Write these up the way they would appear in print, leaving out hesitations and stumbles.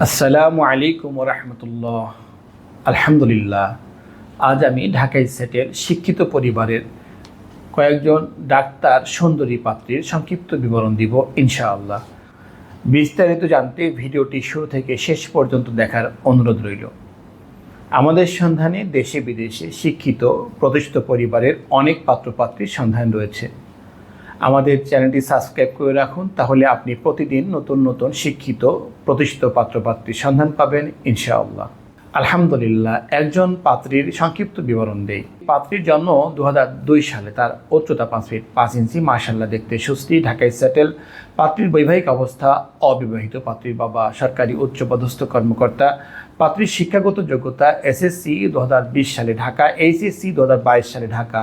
আসসালামু আলাইকুম রহমতুল্লাহ। আলহামদুলিল্লাহ, আজ আমি ঢাকায় সেটেল শিক্ষিত পরিবারের কয়েকজন ডাক্তার সুন্দরী পাত্রীর সংক্ষিপ্ত বিবরণ দিব ইনশাআল্লাহ। বিস্তারিত জানতে ভিডিওটি শুরু থেকে শেষ পর্যন্ত দেখার অনুরোধ রইল। আমাদের সন্ধানে দেশে বিদেশে শিক্ষিত প্রতিষ্ঠিত পরিবারের অনেক পাত্রপাত্রীর সন্ধান রয়েছে। আমাদের চ্যানেলটি সাবস্ক্রাইব করে রাখুন, তাহলে আপনি প্রতিদিন নতুন নতুন শিক্ষিত প্রতিষ্ঠিত পাত্রপাত্রীর সন্ধান পাবেন ইনশাআল্লাহ। আলহামদুলিল্লাহ, একজন পাত্রীর সংক্ষিপ্ত বিবরণ দেই। পাত্রীর জন্ম 2002 সালে। তার উচ্চতা 5 ফিট 5 ইঞ্চি, মাশাআল্লাহ দেখতে সুস্থি, ঢাকায় সেটেল। পাত্রীর বৈবাহিক অবস্থা অবিবাহিত। পাত্রীর বাবা সরকারি উচ্চপদস্থ কর্মকর্তা। পাত্রীর শিক্ষাগত যোগ্যতা এসএসসি 2020 সালে ঢাকা, এইচএসসি 2022 সালে ঢাকা,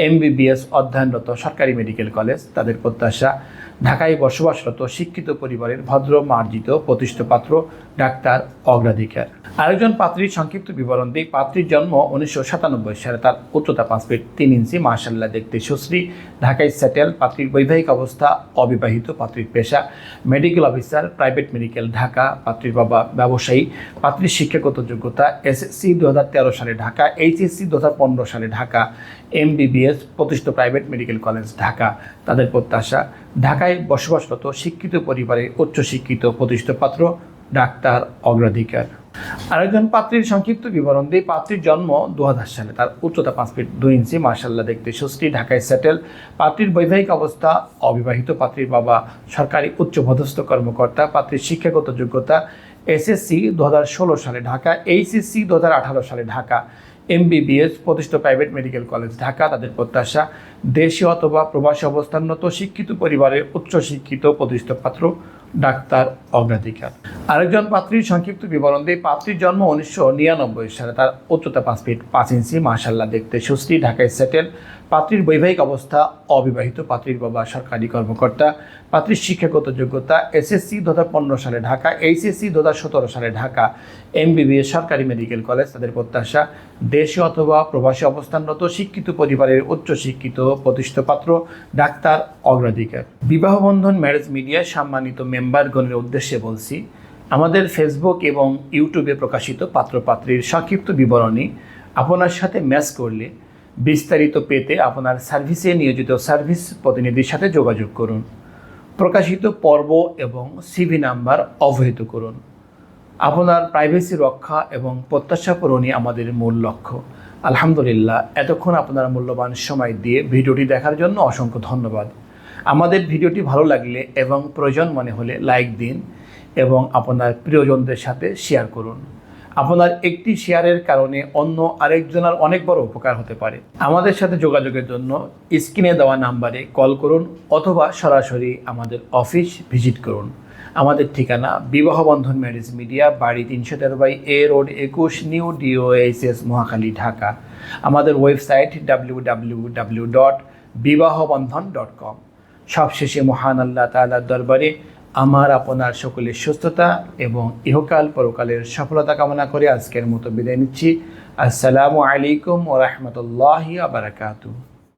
এমবিবিএস অধ্যয়নরত সরকারি মেডিকেল কলেজ। তাদের প্রত্যাশা ঢাকায় বসবাসরত শিক্ষিত পরিবারের ভদ্র মার্জিত প্রতিষ্ঠিত পাত্র ডাক্তার অগ্রাধিকার। আরেকজন পাত্রীর সংক্ষিপ্ত বিবরণ দিই। পাত্রীর জন্ম 1997 সালে। তার উচ্চতা 5 ফিট 3 ইঞ্চি, মাশাআল্লাহ দেখতে সুশ্রী, ঢাকায় সেটেল। পাত্রীর বৈবাহিক অবস্থা অবিবাহিত। পাত্রীর পেশা medical officer, private medical Dhaka. পাত্রীর বাবা ব্যবসায়ী। পাত্রীর শিক্ষাগত যোগ্যতা এসএসসি 2013 সালে ঢাকা, এইচএসসি 2015 সালে ঢাকা, এমবিবিএস প্রতিষ্ঠিত প্রাইভেট মেডিকেল কলেজ ঢাকা। তাদের প্রত্যাশা ঢাকায় বসবাসরত শিক্ষিত পরিবারের উচ্চশিক্ষিত প্রতিষ্ঠিত পাত্র ডাক্তার অগ্রাধিকার। আরেকজন পাত্রীর সংক্ষিপ্ত বিবরণ দিই। পাত্রীর জন্ম 2000 সালে। তার উচ্চতা 5 ফিট 2 ইঞ্চি, মাশাআল্লাহ দেখতে সুশ্রী, ঢাকায় সেটেল। পাত্রীর বৈবাহিক অবস্থা অবিবাহিত। পাত্রীর বাবা সরকারি উচ্চপদস্থ কর্মকর্তা। পাত্রীর শিক্ষাগত যোগ্যতা এসএসসি 2016 সালে ঢাকা, এইচএসসি 2018 সালে ঢাকা, এমবিবিএস প্রতিষ্ঠিত প্রাইভেট মেডিকেল কলেজ ঢাকা। তাদের প্রত্যাশা দেশীয় অথবা প্রবাসী অবস্থানরত শিক্ষিত পরিবারের উচ্চশিক্ষিত প্রতিষ্ঠিত পাত্র ডাক্তার অগ্রাধিকার। আরেকজন পাত্রীর সংক্ষিপ্ত বিবরণ দিয়ে। পাত্রীর জন্ম 1999 সালে। তার উচ্চতা 5 ফিট 5 ইঞ্চি, মাশাআল্লাহ দেখতে সুশ্রী, ঢাকায় সেটেল। পাত্রীর বৈবাহিক অবস্থা অবিবাহিত। পাত্রীর বাবা সরকারি কর্মকর্তা। পাত্রীর শিক্ষাগত যোগ্যতা এসএসসি 2015 সালে ঢাকা, এইচএসসি 2017 সালে ঢাকা, এমবিবিএস সরকারি মেডিকেল কলেজ। তাদের প্রত্যাশা দেশীয় অথবা প্রবাসী অবস্থানরত শিক্ষিত পরিবারের উচ্চশিক্ষিত প্রতিষ্ঠিত পাত্র ডাক্তার অগ্রাধিকার। বিবাহ বন্ধন ম্যারেজ মিডিয়া সম্মানিত মেম্বারগণের উদ্দেশ্যে বলছি, আমাদের ফেসবুক এবং ইউটিউবে প্রকাশিত পাত্রপাত্রীর সংক্ষিপ্ত বিবরণী আপনার সাথে ম্যাচ করলে বিস্তারিত পেতে আপনার সার্ভিসে নিয়োজিত সার্ভিস প্রতিনিধির সাথে যোগাযোগ করুন। প্রকাশিত পর্ব এবং সিভি নাম্বার অবহিত করুন। আপনার প্রাইভেসি রক্ষা এবং প্রত্যাশা পূরণই আমাদের মূল লক্ষ্য। আলহামদুলিল্লাহ, এতক্ষণ আপনার মূল্যবান সময় দিয়ে ভিডিওটি দেখার জন্য অসংখ্য ধন্যবাদ। আমাদের ভিডিওটি ভালো লাগলে এবং প্রয়োজন মনে হলে লাইক দিন এবং আপনার প্রিয়জনদের সাথে শেয়ার করুন। আপনার একটি শেয়ারের কারণে অন্য আরেকজনের অনেক বড় উপকার হতে পারে। আমাদের সাথে যোগাযোগের জন্য স্ক্রিনে দেওয়া নাম্বারে কল করুন অথবা সরাসরি আমাদের অফিস ভিজিট করুন। আমাদের ঠিকানা বিবাহ বন্ধন ম্যারেজ মিডিয়া, বাড়ি 313/A road 21, new DOHS, Mohakhali, Dhaka. আমাদের ওয়েবসাইট www.bibahobandhan.com। সবশেষে মহান আল্লাহ তাআলার দরবারে আমার আপনার সকলের সুস্থতা এবং ইহকাল পরকালের সফলতা কামনা করে আজকের মতো বিদায় নিচ্ছি। আসসালামু আলাইকুম ওয়া রাহমাতুল্লাহি ওয়া বারাকাতুহু।